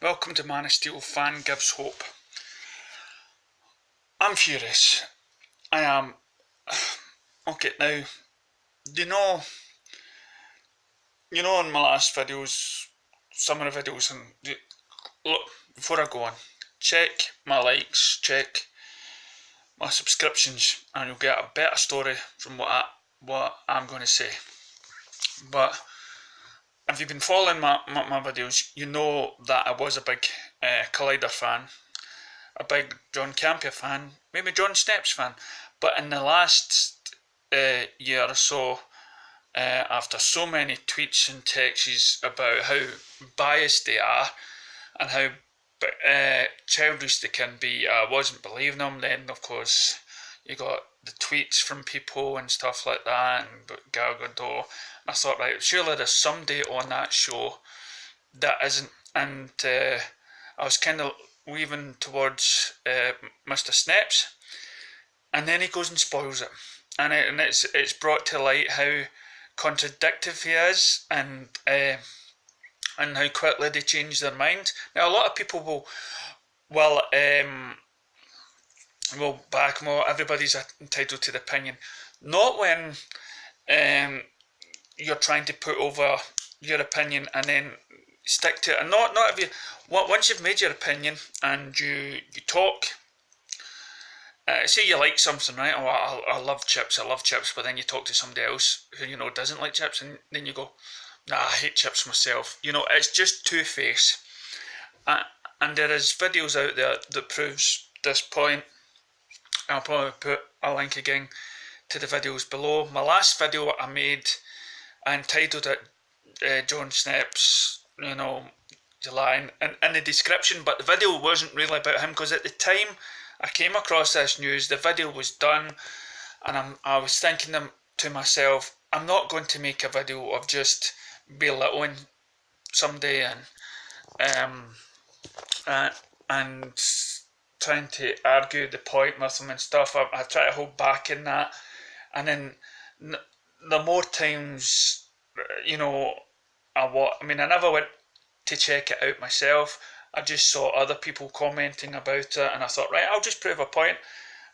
Welcome to Man of Steel Fan Gives Hope. I'm furious. I am. Okay, now, you know, in my last videos, some of the videos, and look, before I go on, check my likes, check my subscriptions, and you'll get a better story from what I'm going to say. But if you've been following my videos, you know that I was a big Collider fan, a big John Campea fan, maybe John Steps fan. But in the last year or so, after so many tweets and texts about how biased they are and how childish they can be, I wasn't believing them. Then, of course, you got the tweets from people and stuff like that, and Gal Gadot. I thought, right, surely there's somebody on that show that isn't. And I was kind of weaving towards Mr. Snaps, and then he goes and spoils it. And it's brought to light how contradictory he is, and how quickly they change their mind. Now, a lot of people will back him. Everybody's entitled to the opinion. Not when you're trying to put over your opinion and then stick to it. And not if you once you've made your opinion and you talk. Say you like something, right? Oh, I love chips, but then you talk to somebody else who doesn't like chips, and then you go, nah, I hate chips myself. It's just two-faced. And there is videos out there that proves this point. I'll probably put a link again to the videos below. My last video I made, I entitled it John Snaps, July in the description, but the video wasn't really about him, because at the time I came across this news, the video was done, and I was thinking to myself, I'm not going to make a video of just belittling somebody and trying to argue the point with them and stuff. I try to hold back in that, and then the more times, I never went to check it out myself. I just saw other people commenting about it, and I thought, right, I'll just prove a point.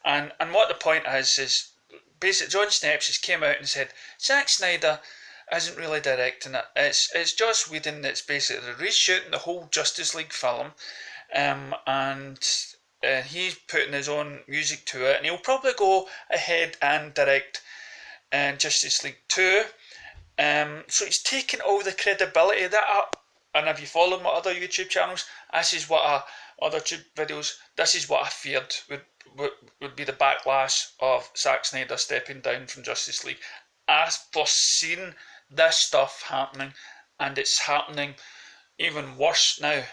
And what the point is basically John Snaps just came out and said Zack Snyder isn't really directing it. It's Joss Whedon that's basically reshooting the whole Justice League film, and he's putting his own music to it, and he'll probably go ahead and direct Justice League 2. So he's taking all the credibility that up. And if you follow my other YouTube channels, this is what other YouTube videos, this is what I feared would be the backlash of Zack Snyder stepping down from Justice League. I've foreseen this stuff happening, and it's happening even worse now,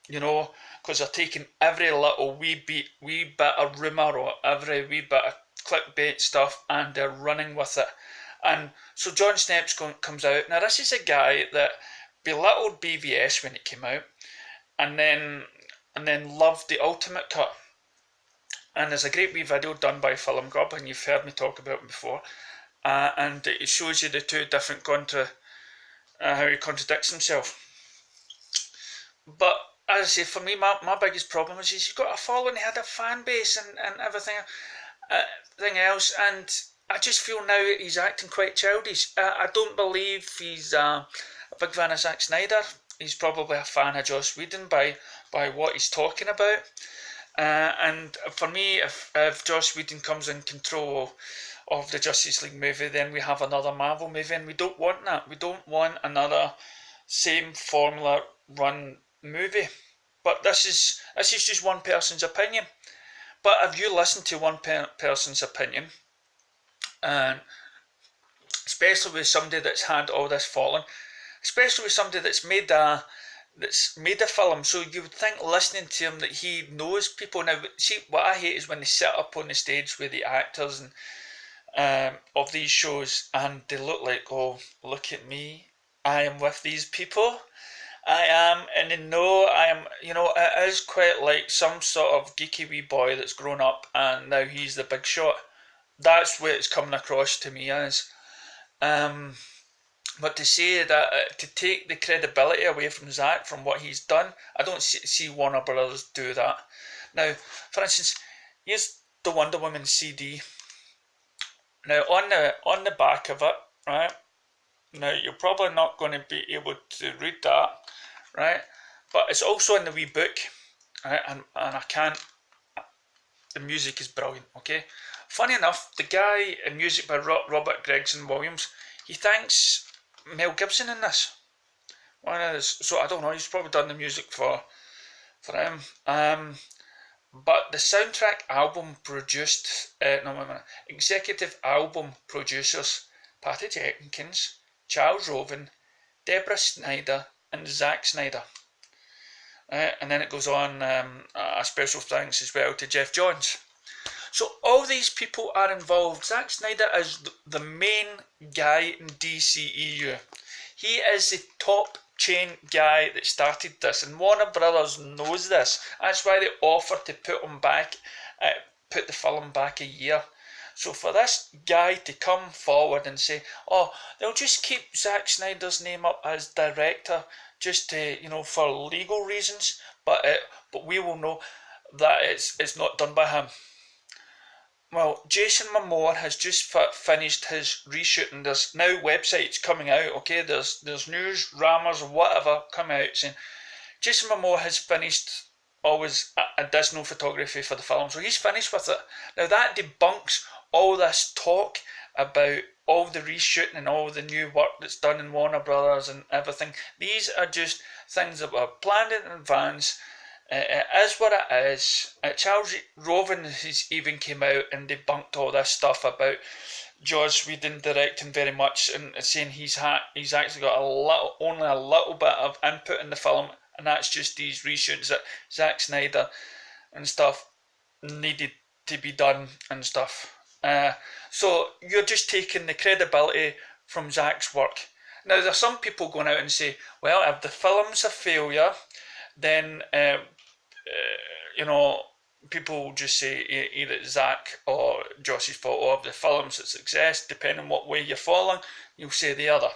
because they're taking every little wee bit of rumour or every wee bit of clickbait stuff, and they're running with it. And so John Snaps comes out. Now, this is a guy that belittled BVS when it came out, and then loved the Ultimate Cut. And there's a great wee video done by Film Grub, and you've heard me talk about him before, and it shows you the two different how he contradicts himself. But as I say, for me, my biggest problem is he's got a following, he had a fan base and everything else, and I just feel now he's acting quite childish. I don't believe he's a big fan of Zack Snyder. He's probably a fan of Joss Whedon by what he's talking about. And for me, if Joss Whedon comes in control of the Justice League movie, then we have another Marvel movie, and we don't want that. We don't want another same formula run movie. But this is just one person's opinion. But if you listen to one person's opinion, and especially with somebody that's had all this following, especially with somebody that's made a film, so you would think listening to him that he knows people. Now, see, what I hate is when they sit up on the stage with the actors and of these shows, and they look like, oh, look at me, I am with these people, I am, and they know I am. It is quite like some sort of geeky wee boy that's grown up and now he's the big shot. That's what it's coming across to me as. But to say that, to take the credibility away from Zack from what he's done, I don't see Warner Brothers do that. Now, for instance, here's the Wonder Woman CD. Now, on the back of it, right? Now, you're probably not going to be able to read that, right? But it's also in the wee book, right? And I can't. The music is brilliant. Okay. Funny enough, the guy in music by Robert Gregson Williams, he thanks Mel Gibson in this. So I don't know. He's probably done the music for him. But the soundtrack album produced, executive album producers, Patty Jenkins, Charles Roven, Deborah Snyder, and Zack Snyder. And then it goes on, a special thanks as well to Jeff Johns. So all these people are involved. Zack Snyder is the main guy in DCEU. He is the top chain guy that started this, and Warner Brothers knows this. That's why they offered to put the film back a year. So for this guy to come forward and say, oh, they'll just keep Zack Snyder's name up as director just to, for legal reasons, but we will know that it's not done by him. Well, Jason Momoa has just finished his reshooting. There's now websites coming out, okay? There's news, rammers, or whatever coming out saying Jason Momoa has finished always additional photography for the film, so he's finished with it. Now that debunks all this talk about all the reshooting and all the new work that's done in Warner Brothers and everything. These are just things that were planned in advance. It is what it is. Charles Roven has even came out and debunked all this stuff about Joss Whedon directing very much and saying he's actually got only a little bit of input in the film, and that's just these reshoots that Zack Snyder and stuff needed to be done and stuff. So you're just taking the credibility from Zack's work. Now there's some people going out and say, well, if the film's a failure, then people will just say either it's Zack or Joss's fault, or if the film's a success, depending on what way you're following, you'll say the other.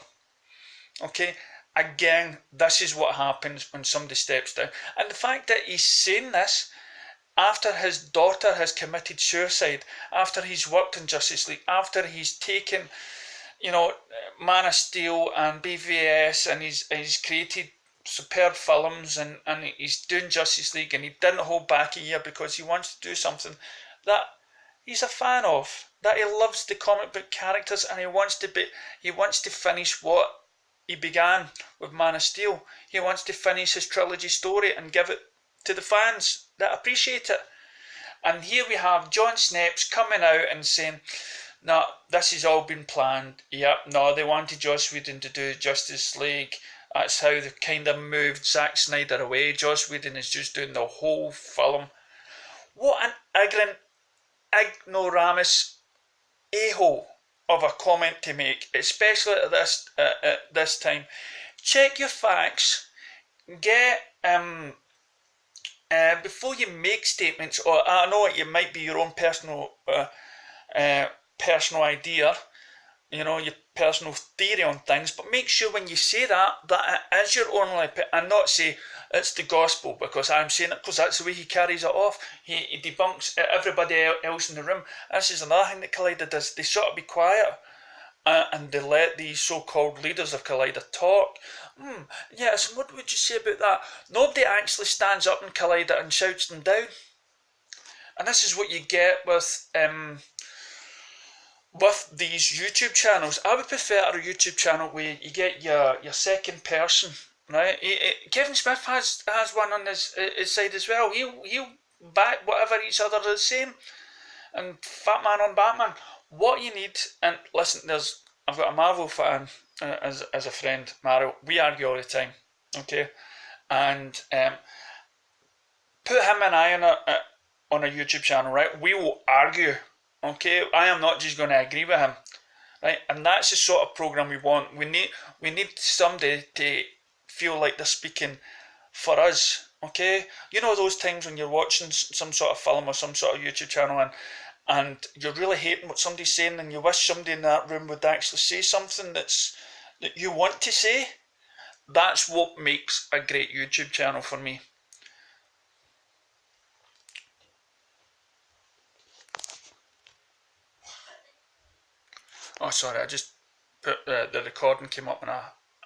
Okay, again, this is what happens when somebody steps down. And the fact that he's saying this after his daughter has committed suicide, after he's worked in Justice League, after he's taken, Man of Steel and BVS, and he's created superb films, and he's doing Justice League, and he didn't hold back a year because he wants to do something that he's a fan of, that he loves the comic book characters, and he wants to finish what he began with Man of Steel. He wants to finish his trilogy story and give it to the fans that appreciate it. And here we have John Snaps coming out and saying, no, this has all been planned. Yep, no, they wanted Joss Whedon to do Justice League. That's how they kind of moved Zack Snyder away. Joss Whedon is just doing the whole film. What an ignoramus a-hole of a comment to make, especially at this time. Check your facts. Get before you make statements, or I know it might be your own personal idea, your personal theory on things, but make sure when you say that it is your own opinion, and not say it's the gospel because I'm saying it, because that's the way he carries it off. He debunks everybody else in the room. This is another thing that Collider does. They sort of be quiet and they let these so-called leaders of Collider talk. Yes, what would you say about that? Nobody actually stands up in Collider and shouts them down. And this is what you get with these YouTube channels. I would prefer a YouTube channel where you get your second person, right? Kevin Smith has one on his side as well. He'll back whatever each other is saying. And Fat Man on Batman. What you need, and listen, I've got a Marvel fan as a friend, Mario. We argue all the time, okay? And put him and I on a YouTube channel, right? We will argue, okay? I am not just going to agree with him, right? And that's the sort of program we want. We need somebody to feel like they're speaking for us, okay? You know those times when you're watching some sort of film or some sort of YouTube channel and you're really hating what somebody's saying, and you wish somebody in that room would actually say something that's that you want to say, that's what makes a great YouTube channel for me. Oh, sorry, I just put the recording came up and I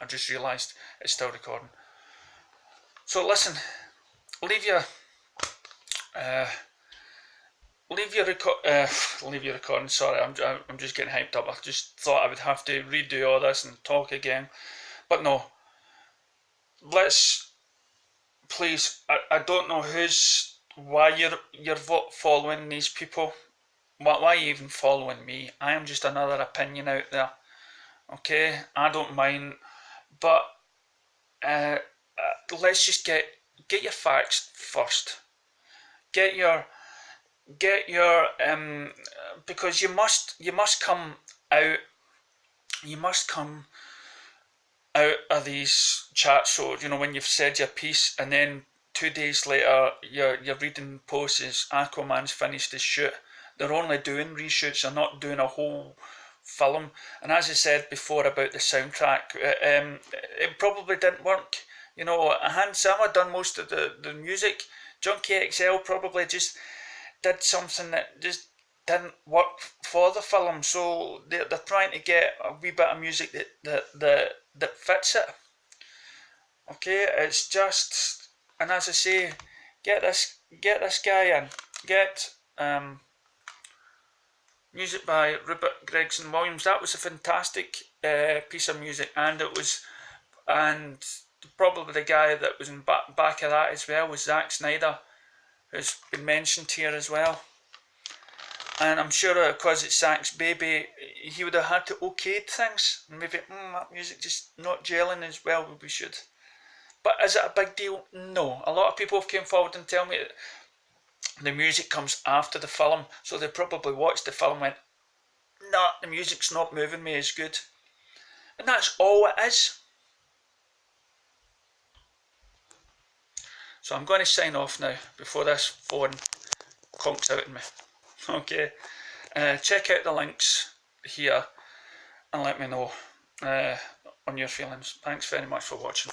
just realised it's still recording. So listen, leave your recording. Sorry, I'm just getting hyped up. I just thought I would have to redo all this and talk again, but no. Let's please. I don't know why you're following these people. Why are you even following me? I am just another opinion out there. Okay, I don't mind, but let's just get your facts first. Get your because you must come out. You must come out of these chat shows, you know, when you've said your piece, and then 2 days later you're reading posts as Aquaman's finished his shoot. They're only doing reshoots, they're not doing a whole film. And as I said before about the soundtrack, it probably didn't work. You know, Hans Zimmer done most of the music. Junkie XL probably just did something that just didn't work for the film, so they're trying to get a wee bit of music that fits it. Okay, it's just, and as I say, get this guy in. Get music by Rupert Gregson Williams. That was a fantastic piece of music, and probably the guy that was in back of that as well was Zack Snyder, who's been mentioned here as well. And I'm sure because it's Zack's baby, he would have had to okay things. Maybe that music just not gelling as well as we should. But is it a big deal? No. A lot of people have came forward and tell me that the music comes after the film, so they probably watched the film and went, nah, the music's not moving me as good. And that's all it is. So I'm going to sign off now before this phone conks out in me. Okay, check out the links here and let me know on your feelings. Thanks very much for watching.